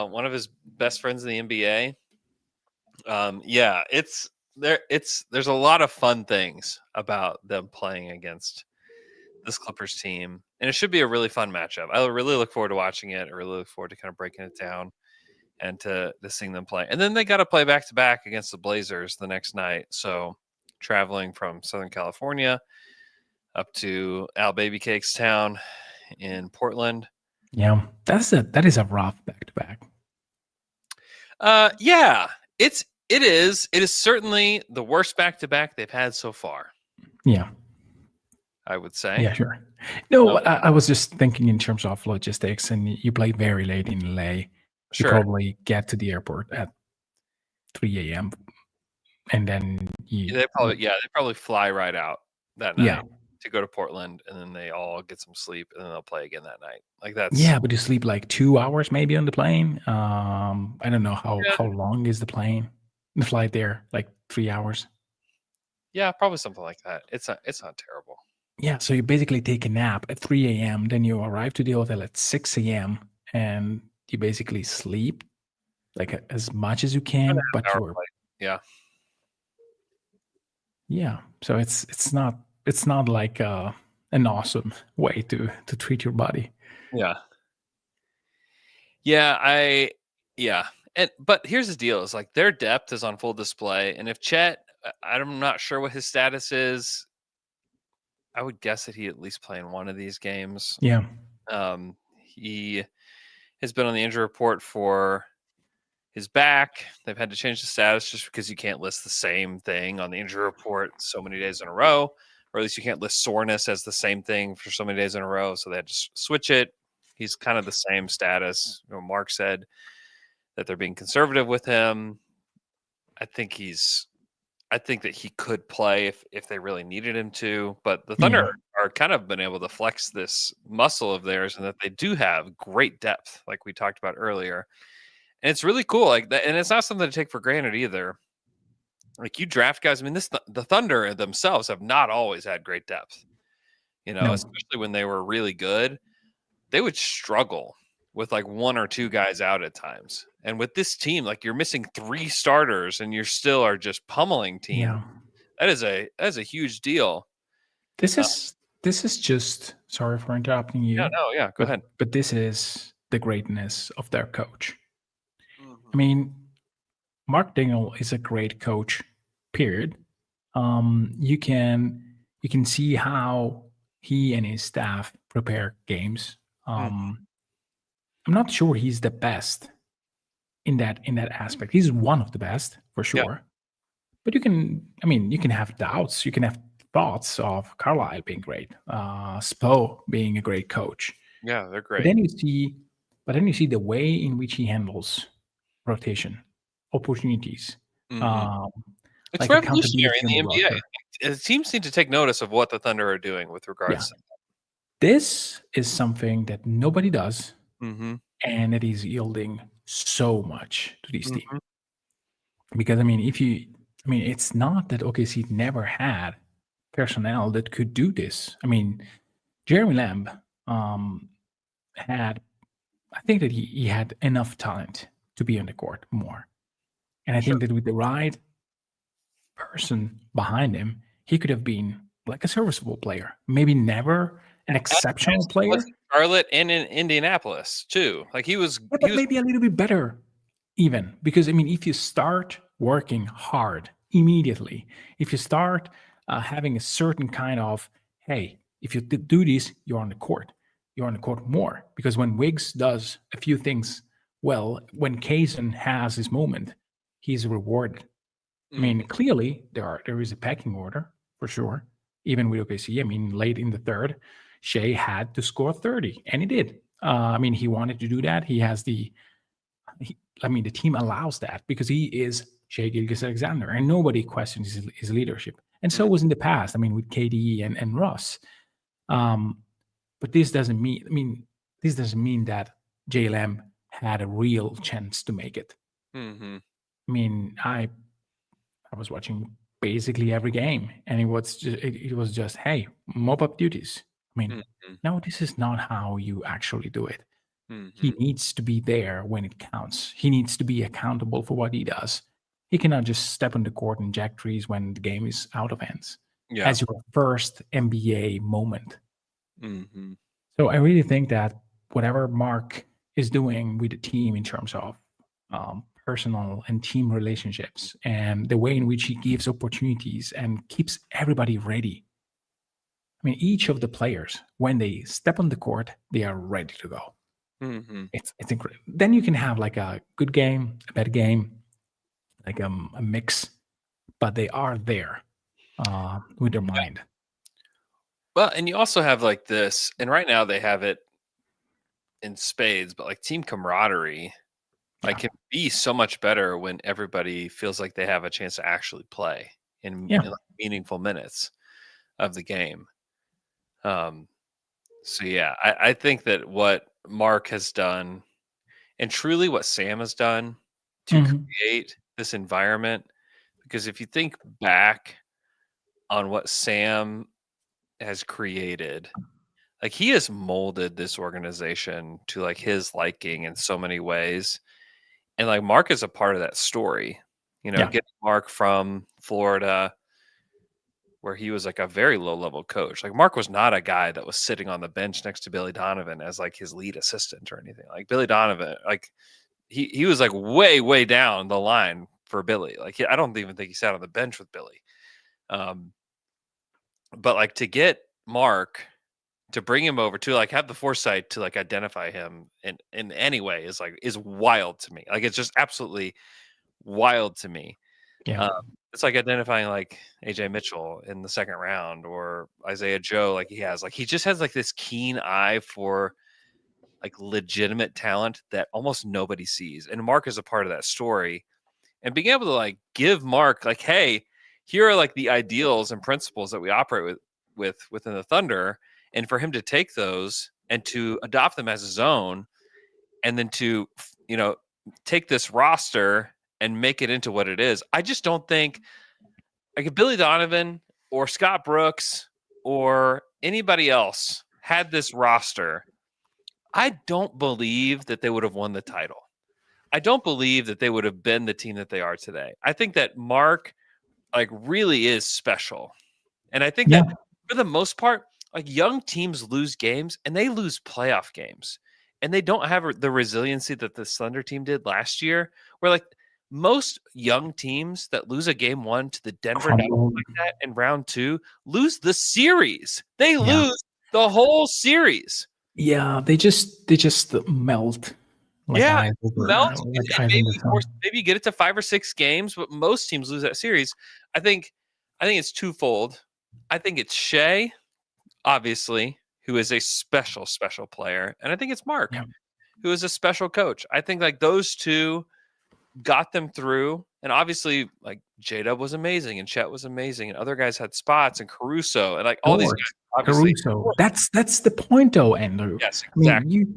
One of his best friends in the NBA. It's there. There's a lot of fun things about them playing against this Clippers team, and it should be a really fun matchup. I really look forward to watching it. I really look forward to kind of breaking it down and to seeing them play. And then they got to play back to back against the Blazers the next night. So traveling from Southern California up to Al Baby Cake's town in Portland. Yeah, that is a rough back to back. It is certainly the worst back to back they've had so far. Yeah. I would say. Yeah, sure. No, Um, I was just thinking in terms of logistics, and you play very late in LA. You Sure. probably get to the airport at 3 a.m. and then They probably fly right out that night yeah. to go to Portland, and then they all get some sleep, and then they'll play again that night. Like that's Yeah, but you sleep like 2 hours maybe on the plane. I don't know Yeah. how long is the plane, the flight there, like 3 hours. Yeah, probably something like that. It's not terrible. Yeah, so you basically take a nap at 3 a.m., then you arrive to the hotel at 6 a.m., and you basically sleep like as much as you can, but Hour you're flight. Yeah. yeah. So it's not like an awesome way to treat your body. Yeah. Yeah. But here's the deal: is like their depth is on full display, and if Chet, I'm not sure what his status is. I would guess that he at least play in one of these games. Yeah. He has been on the injury report for his back. They've had to change the status just because you can't list the same thing on the injury report so many days in a row, or at least you can't list soreness as the same thing for so many days in a row. So they had to switch it. He's kind of the same status. Mark said that they're being conservative with him. I think that he could play if they really needed him to, but the Thunder are kind of been able to flex this muscle of theirs, and that they do have great depth, like we talked about earlier. And it's really cool, like that, and it's not something to take for granted either. Like you draft guys, I mean, the Thunder themselves have not always had great depth. No. Especially when they were really good, they would struggle with like one or two guys out at times. And with this team, like you're missing 3 starters and you still are just pummeling team. Yeah. That is a huge deal. This is just, sorry for interrupting you. Yeah, go ahead. But this is the greatness of their coach. I mean, Mark Dingle is a great coach, period. You can see how he and his staff prepare games. I'm not sure he's the best in that aspect. He's one of the best for sure. Yeah. But you can have doubts. You can have thoughts of Carlisle being great, Spo being a great coach. Yeah, they're great. But then you see the way in which he handles rotation, opportunities. It's like revolutionary in the accountability on the NBA. Teams need to take notice of what the Thunder are doing with regards to This is something that nobody does, Mm-hmm. and it is yielding so much to these teams. Because it's not that OKC never had personnel that could do this. I mean, Jeremy Lamb had, I think that he had enough talent to be on the court more. And I think that with the right person behind him, he could have been like a serviceable player. Maybe never an exceptional player. Charlotte and in Indianapolis too. Like he was maybe a little bit better even. Because if you start working hard immediately, if you start having a certain kind of, hey, if you do this, you're on the court more. Because when Wiggs does a few things well, when Kaysen has his moment, he's rewarded. Clearly there is a pecking order for sure. Even with OKC, late in the third, Shea had to score 30, and he did. He wanted to do that. He has the team allows that because he is Shea Gilgeous-Alexander, and nobody questions his leadership. And so was in the past. With KD and Russ. But this doesn't mean that JLM had a real chance to make it. I was watching basically every game, and it was just hey, mop up duties. No, this is not how you actually do it. He needs to be there when it counts. He needs to be accountable for what he does. He cannot just step on the court and jack trees when the game is out of hands. As your first NBA moment. So I really think that whatever Mark is doing with the team in terms of personal and team relationships and the way in which he gives opportunities and keeps everybody ready. Each of the players, when they step on the court, they are ready to go. It's incredible. Then you can have like a good game, a bad game, like a mix, but they are there with their mind. Well, and you also have like this, and right now they have it in spades, but like team camaraderie, like can be so much better when everybody feels like they have a chance to actually play in like meaningful minutes of the game. So yeah, I think that what Mark has done, and truly what Sam has done to create this environment, because if you think back on what Sam has created, like he has molded this organization to like his liking in so many ways. And like Mark is a part of that story, you know, getting Mark from Florida, where he was like a very low level coach. Like Mark was not a guy that was sitting on the bench next to Billy Donovan as like his lead assistant or anything. Like Billy Donovan, like he was like way down the line for Billy. Like I don't even think he sat on the bench with Billy. But like to get Mark to bring him over to like have the foresight to like identify him in any way is wild to me. Like it's just absolutely wild to me. It's like identifying like AJ Mitchell in the second round or Isaiah Joe. Like he just has like this keen eye for like legitimate talent that almost nobody sees. And Mark is a part of that story. And being able to like give Mark like, hey, here are like the ideals and principles that we operate with within the Thunder, and for him to take those and to adopt them as his own, and then to, you know, take this roster and make it into what it is. I just don't think like if Billy Donovan or Scott Brooks or anybody else had this roster, I don't believe that they would have won the title. I don't believe that they would have been the team that they are today. I think that Mark like really is special. And I think that for the most part, like young teams lose games and they lose playoff games. And they don't have the resiliency that the Thunder team did last year, where like most young teams that lose a game one to the Denver Nuggets like that in round two lose the series. They lose the whole series. Yeah, they just melt. Like melt. Like And maybe you get it to 5 or 6 games, but most teams lose that series. I think it's twofold. I think it's Shea, obviously, who is a special player, and I think it's Mark, who is a special coach. I think like those two got them through, and obviously like J-Dub was amazing, and Chet was amazing, and other guys had spots, and Caruso, and like all these guys. Obviously, Caruso. That's the point, though, Andrew. Yes, exactly. I mean,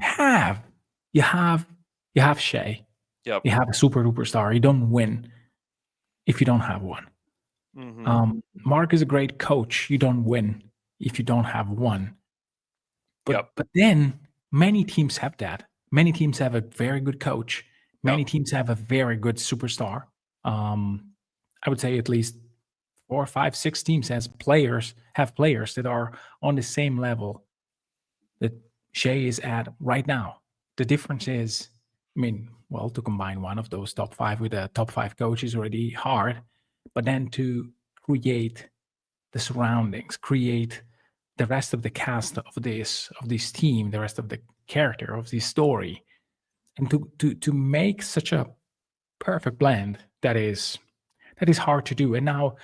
you have Shea. Yep. You have a super duper star. You don't win if you don't have one. Mark is a great coach. You don't win if you don't have one. But then many teams have that. Many teams have a very good coach. Many teams have a very good superstar. I would say at least 4, 5, 6 teams have players that are on the same level that Shea is at right now. The difference is, I mean, well, to combine one of those top 5 with a top 5 coach is already hard, but then to create the surroundings, create the rest of the cast of this team, the rest of the character of this story, and to make such a perfect blend that is hard to do. And now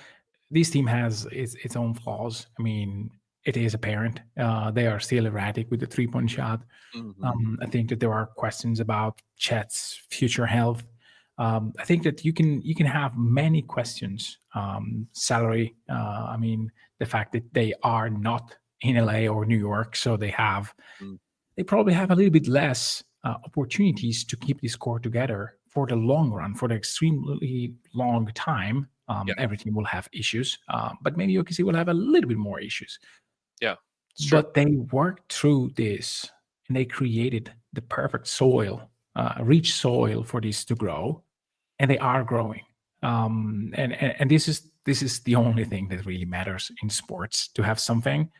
this team has its own flaws. I mean, it is apparent they are still erratic with the 3-point shot. I think that there are questions about Chet's future health. I think that you can have many questions. Salary. I mean, the fact that they are not in LA or New York, so they probably have a little bit less opportunities to keep this core together for the long run, for the extremely long time. Every team will have issues, but maybe OKC will have a little bit more issues. Yeah, but they worked through this and they created the perfect soil, rich soil for this to grow, and they are growing. And this is the only thing that really matters in sports, to have something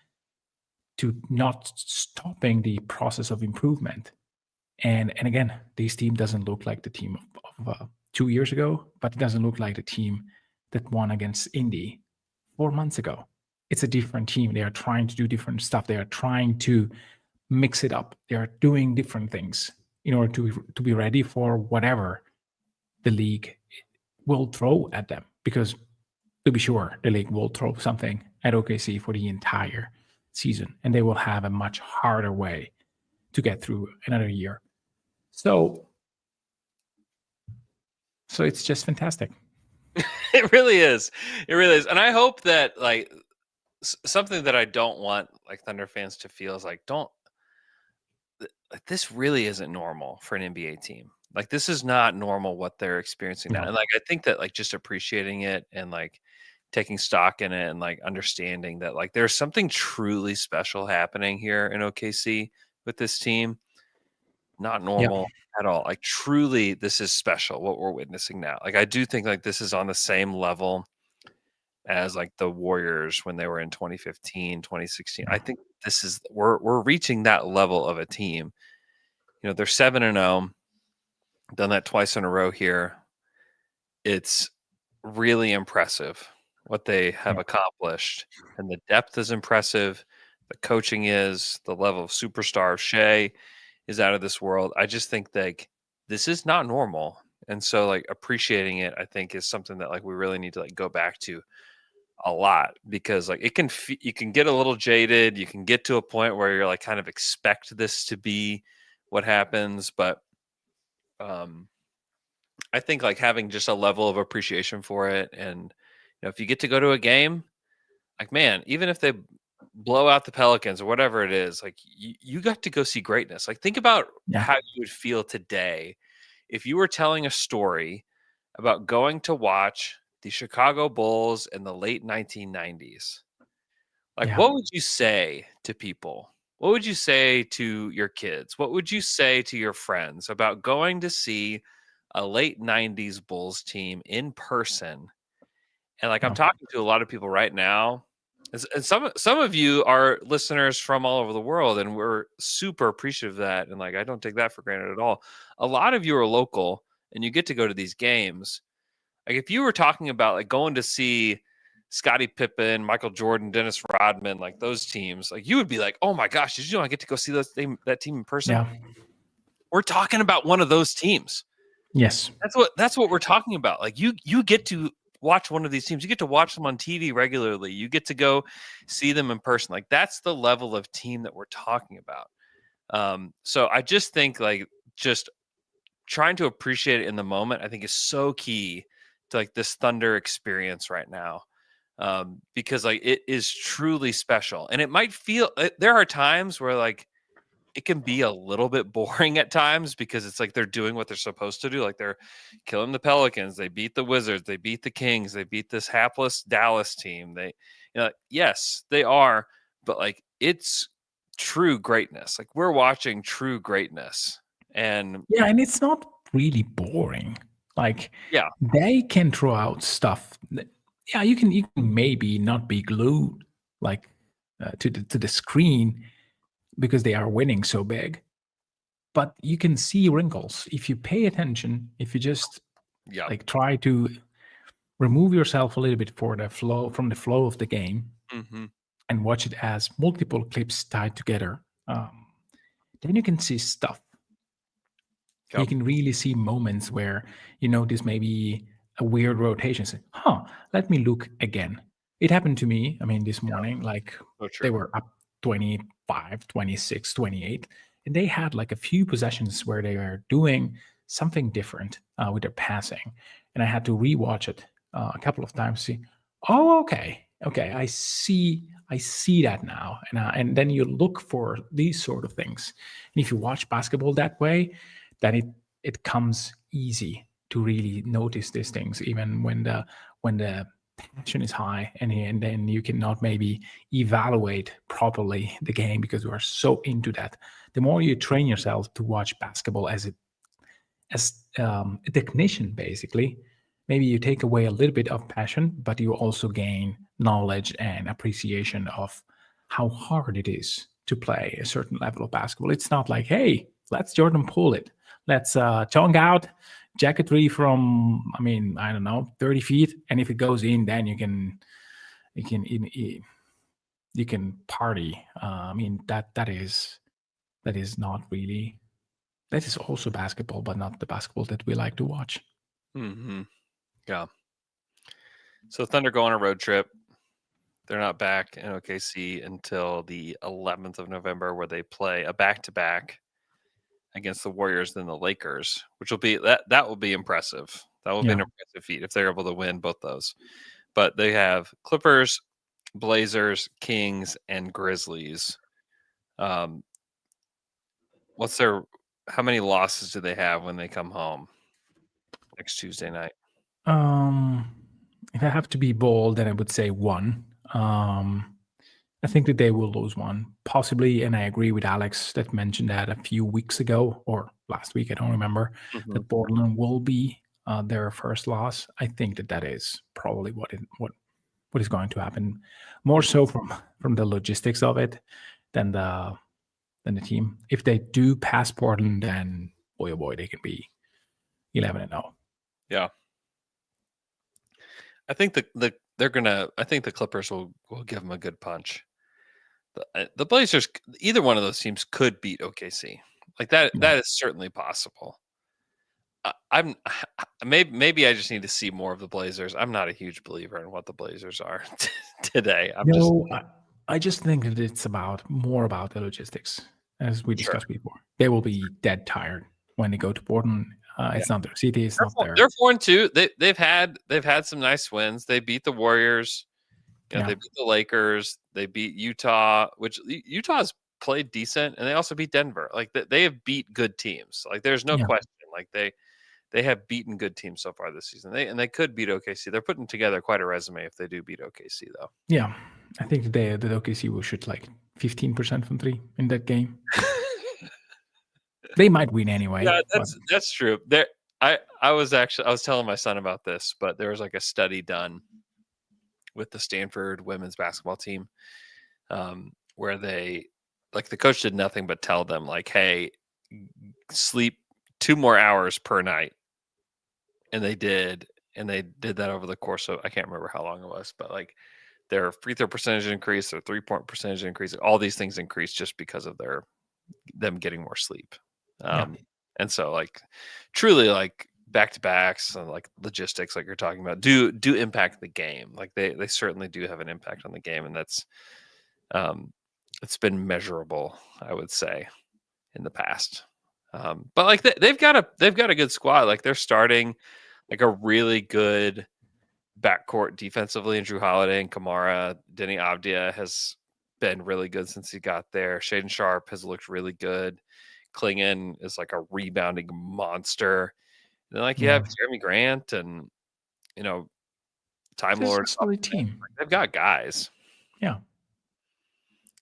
to not stopping the process of improvement. And again, this team doesn't look like the team of 2 years ago, but it doesn't look like the team that won against Indy 4 months ago. It's a different team. They are trying to do different stuff. They are trying to mix it up. They are doing different things in order to be ready for whatever the league will throw at them. Because to be sure, the league will throw something at OKC for the entire season, and they will have a much harder way to get through another year. So it's just fantastic. It really is. It really is. And I hope that like something that I don't want like Thunder fans to feel is like like this really isn't normal for an NBA team. Like this is not normal what they're experiencing now. No. And like I think that like just appreciating it and like taking stock in it and like understanding that like there's something truly special happening here in OKC with this team. Not normal at all. Like truly this is special what we're witnessing now. Like I do think like this is on the same level as like the Warriors when they were in 2015, 2016. I think this is we're reaching that level of a team. You know, they're 7-0, done that twice in a row here. It's really impressive what they have accomplished, and the depth is impressive. The coaching is, the level of superstar Shea is out of this world. I just think like this is not normal, and so like appreciating it, I think, is something that like we really need to like go back to a lot, because like you can get a little jaded. You can get to a point where you're like kind of expect this to be what happens, but I think like having just a level of appreciation for it, and you know, if you get to go to a game, like man, even if they blow out the Pelicans or whatever it is, like you got to go see greatness. Like think about how you would feel today if you were telling a story about going to watch the Chicago Bulls in the late 1990s. Like, what would you say to people? What would you say to your kids? What would you say to your friends about going to see a late 90s Bulls team in person? And like I'm talking to a lot of people right now, and some of you are listeners from all over the world, and we're super appreciative of that. And like I don't take that for granted at all. A lot of you are local and you get to go to these games. Like if you were talking about like going to see Scottie Pippen, Michael Jordan, Dennis Rodman, like those teams, like you would be like, oh my gosh, did you know I get to go see that team in person? Yeah. We're talking about one of those teams. Yes. That's what we're talking about. Like you get to watch one of these teams. You get to watch them on TV regularly. You get to go see them in person. Like that's the level of team that we're talking about. So I just think like just trying to appreciate it in the moment, I think is so key to like this Thunder experience right now. Because like it is truly special, and it might feel there are times where like it can be a little bit boring at times because it's like they're doing what they're supposed to do. Like they're killing the Pelicans, they beat the Wizards, they beat the Kings, they beat this hapless Dallas team. They, you know, yes, they are, but like it's true greatness. Like we're watching true greatness, and and it's not really boring. Like yeah, they can throw out stuff. Yeah, you can maybe not be glued like to the screen because they are winning so big, but you can see wrinkles if you pay attention. If you just like try to remove yourself a little bit from the flow of the game, and watch it as multiple clips tied together, then you can see stuff. You can really see moments where you notice maybe a weird rotation. Say, let me look again. It happened to me. I mean, this morning, like they were up 25, 26, 28, and they had like a few possessions where they were doing something different with their passing. And I had to rewatch it a couple of times to see, okay, I see that now. And then you look for these sort of things. And if you watch basketball that way, then it comes easy to really notice these things, even when the passion is high, and then you cannot maybe evaluate properly the game because you are so into that. The more you train yourself to watch basketball as a technician, basically, maybe you take away a little bit of passion, but you also gain knowledge and appreciation of how hard it is to play a certain level of basketball. It's not like, hey, let's Jordan pull it. Let's chunk out, jack a three from, I mean, I don't know, 30 feet. And if it goes in, then you can party. I mean, that is not really, that is also basketball, but not the basketball that we like to watch. Yeah. So Thunder go on a road trip. They're not back in OKC until the 11th of November, where they play a back-to-back against the Warriors then the Lakers, which will be that will be impressive. That will be an impressive feat if they're able to win both those. But they have Clippers, Blazers, Kings, and Grizzlies. How many losses do they have when they come home next Tuesday night? If I have to be bold, then I would say one. I think that they will lose one, possibly, and I agree with Alex that mentioned that a few weeks ago or last week, I don't remember, that Portland will be their first loss. I think that is probably what is going to happen, more so from the logistics of it than the team. If they do pass Portland, then boy oh boy, they can be 11-0. Yeah, I think I think the Clippers will give them a good punch. The Blazers, either one of those teams could beat OKC. Like that. That is certainly possible. I'm maybe I just need to see more of the Blazers. I'm not a huge believer in what the Blazers are today. I just think that it's more about the logistics, as we discussed before. They will be dead tired when they go to Portland. It's not their city. It's not their. They're 4-2. They've had some nice wins. They beat the Warriors. They beat the Lakers. They beat Utah, which Utah's played decent, and they also beat Denver. Like they have beat good teams. Like there's no question. Like they have beaten good teams so far this season. They could beat OKC. They're putting together quite a resume if they do beat OKC, though. Yeah, I think that OKC will shoot like 15% from three in that game. They might win anyway. Yeah, that's true. I was telling my son about this, but there was like a study done with the Stanford women's basketball team, where they the coach did nothing but tell them like, hey, sleep 2 more hours per night. And they did that over the course of, I can't remember how long it was, but like their free throw percentage increased, their 3-point percentage increased, all these things increased just because of them getting more sleep. And so like truly like back-to-backs and like logistics, like you're talking about, do impact the game. Like they certainly do have an impact on the game, and that's it's been measurable, I would say, in the past. But like they've got a good squad. Like they're starting like a really good backcourt defensively, and Drew Holiday and Kamara. Denny Avdia has been really good since he got there. Shaden Sharp has looked really good. Klingon is like a rebounding monster. And then like you have Jeremy Grant and Time Lord. Solid team. They've got guys. Yeah.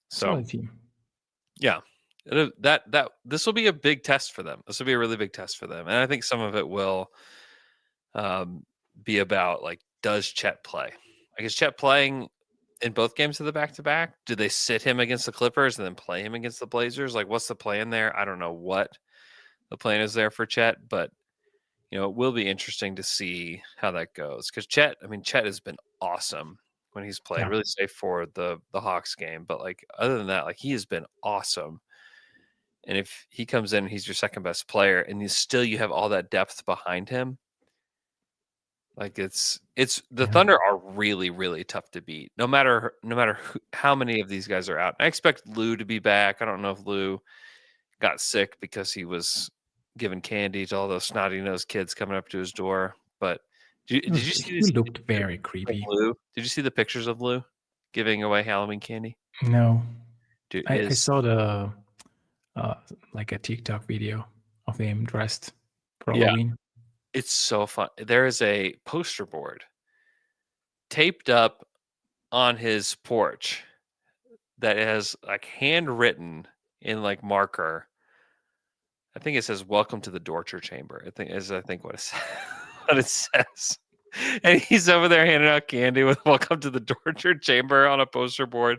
So solid team. Yeah. That this will be a big test for them. This will be a really big test for them, and I think some of it will be about like, does Chet play? Like, is Chet playing in both games of the back-to-back? Do they sit him against the Clippers and then play him against the Blazers? Like, what's the plan there? I don't know what the plan is there for Chet, but it will be interesting to see how that goes, because Chet has been awesome when he's played, really safe for the Hawks game, but like other than that, like he has been awesome. And if he comes in and he's your second best player, and you have all that depth behind him, like it's the Thunder are really, really tough to beat, no matter how many of these guys are out. I expect Lou to be back. I don't know if Lou got sick because he was giving candy to all those snotty-nosed kids coming up to his door. But did you see? He looked very creepy. Lou? Did you see the pictures of Lou giving away Halloween candy? No, Dude, I saw the like a TikTok video of him dressed for Halloween. It's so fun. There is a poster board taped up on his porch that has like handwritten in like marker. I think it says "Welcome to the torture chamber." I think what it says. And he's over there handing out candy with "Welcome to the torture chamber" on a poster board.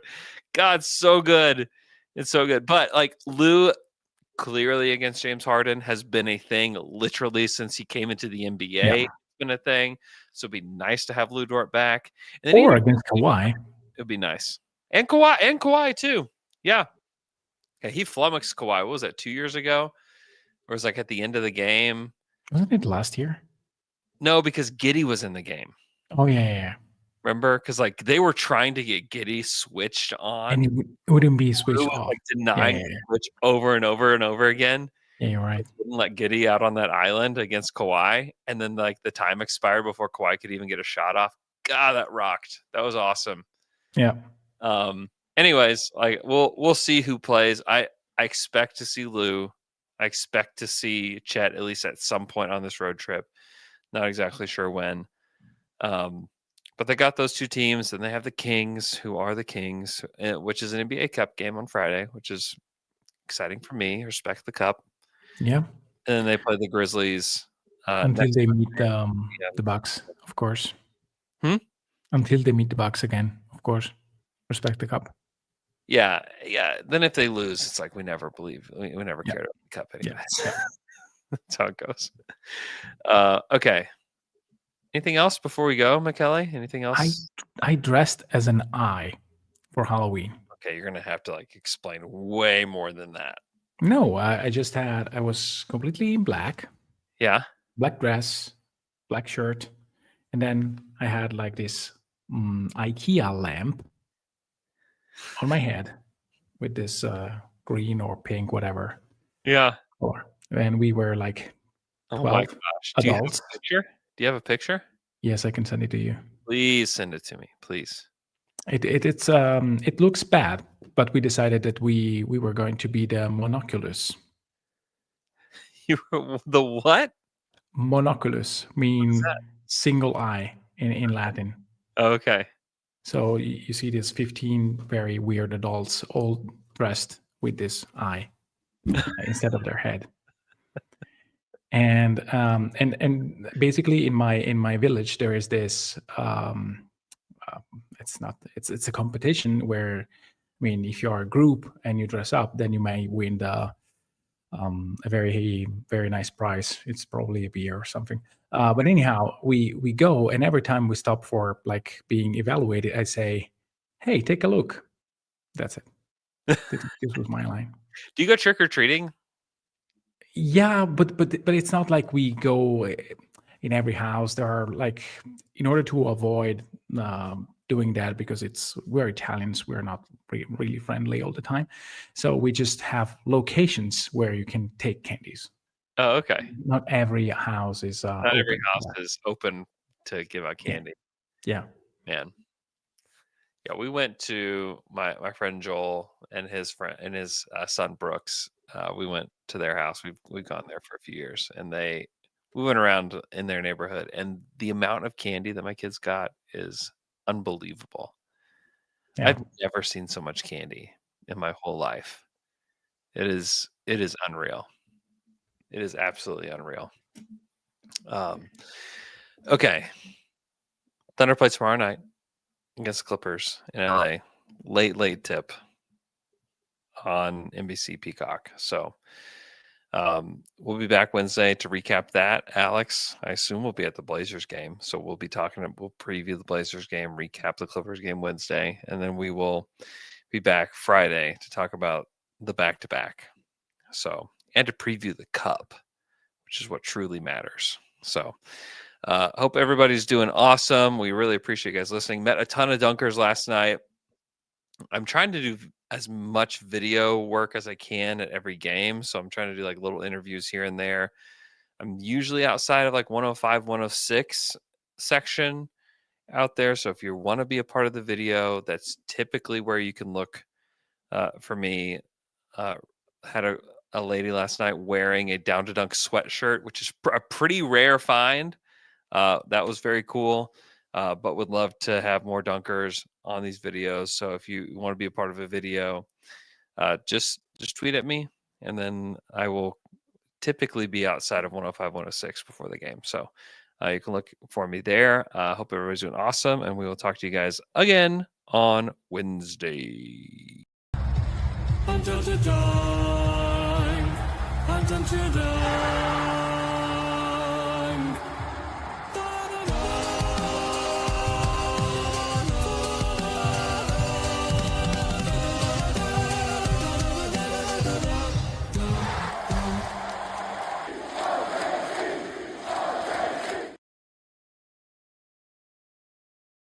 God, so good. It's so good. But like Lou, clearly against James Harden, has been a thing literally since he came into the NBA. Yeah. It's been a thing. So it'd be nice to have Lou Dort back. And or against Kawhi. It'd be nice. And Kawhi too. Yeah. He flummoxed Kawhi. What was that, 2 years ago? Or was like at the end of the game? Wasn't it last year? No, because Giddey was in the game. Oh, yeah. Remember? Because like they were trying to get Giddy switched on. And it wouldn't be Lou switched was off. like denying Yeah, the switch over and over and over again. yeah, you're right. Wouldn't let Giddy out on that island against Kawhi, and then like the time expired before Kawhi could even get a shot off. God, that rocked. That was awesome. Yeah. Anyways, like we'll see who plays. I expect to see Lou. I expect to see Chet at least at some point on this road trip. Not exactly sure when. But they got those two teams, and they have the Kings, who are the Kings, which is an NBA Cup game on Friday, which is exciting for me. Respect the Cup. Yeah. And then they play the Grizzlies Until next they week. meet the Bucks, of course. Hmm? Until they meet the Bucks again, of course. Respect the Cup. Yeah. Then if they lose, it's like we never believe we never cared about the Cup anyways. Yeah. That's how it goes. Okay. Anything else before we go, Michele? Anything else? I dressed as an eye for Halloween. Okay, you're gonna have to like explain way more than that. No, I was completely in black. Yeah. Black dress, black shirt, and then I had like this IKEA lamp on my head with this green or pink, whatever. Yeah. Color. And we were like 12 Oh my gosh. Do you have a adults. picture? Do you have a picture? Yes, I can send it to you. Please send it to me, please. It looks bad, but we decided that we were going to be the monoculus. You the what? Monoculus mean single eye in Latin. Okay. So you see these 15 very weird adults all dressed with this eye instead of their head. And basically in my village there is this it's a competition where, I mean, if you are a group and you dress up, then you may win a very, very nice prize. It's probably a beer or something. But anyhow, we go, and every time we stop for like being evaluated, I say, "Hey, take a look." That's it. This was my line. Do you go trick or treating? Yeah, but it's not like we go in every house. There are like, in order to avoid doing that, because we're Italians, we're not really friendly all the time. So we just have locations where you can take candies. Oh, okay. Not every house is Not open every to house that. is open to give out candy. Yeah. Man. Yeah, we went to my friend Joel and his son Brooks. We went to their house. We've gone there for a few years, and we went around in their neighborhood, and the amount of candy that my kids got is unbelievable. Yeah. I've never seen so much candy in my whole life. It is unreal. It is absolutely unreal. Okay. Thunder plays tomorrow night against the Clippers in LA. Late tip on NBC Peacock. So we'll be back Wednesday to recap that. Alex, I assume we'll be at the Blazers game. So we'll preview the Blazers game, recap the Clippers game Wednesday, and then we will be back Friday to talk about the back-to-back. So, and to preview the Cup, which is what truly matters. So hope everybody's doing awesome. We really appreciate you guys listening. Met a ton of dunkers last night. I'm trying to do as much video work as I can at every game. So I'm trying to do like little interviews here and there. I'm usually outside of like 105, 106 section out there. So if you want to be a part of the video, that's typically where you can look for me. Had a lady last night wearing a Down to Dunk sweatshirt, which is a pretty rare find. That was very cool. But would love to have more dunkers on these videos. So if you want to be a part of a video, just tweet at me, and then I will typically be outside of 105, 106 before the game. So you can look for me there. Hope everybody's doing awesome, and we will talk to you guys again on Wednesday. Until the dawn, until the dawn.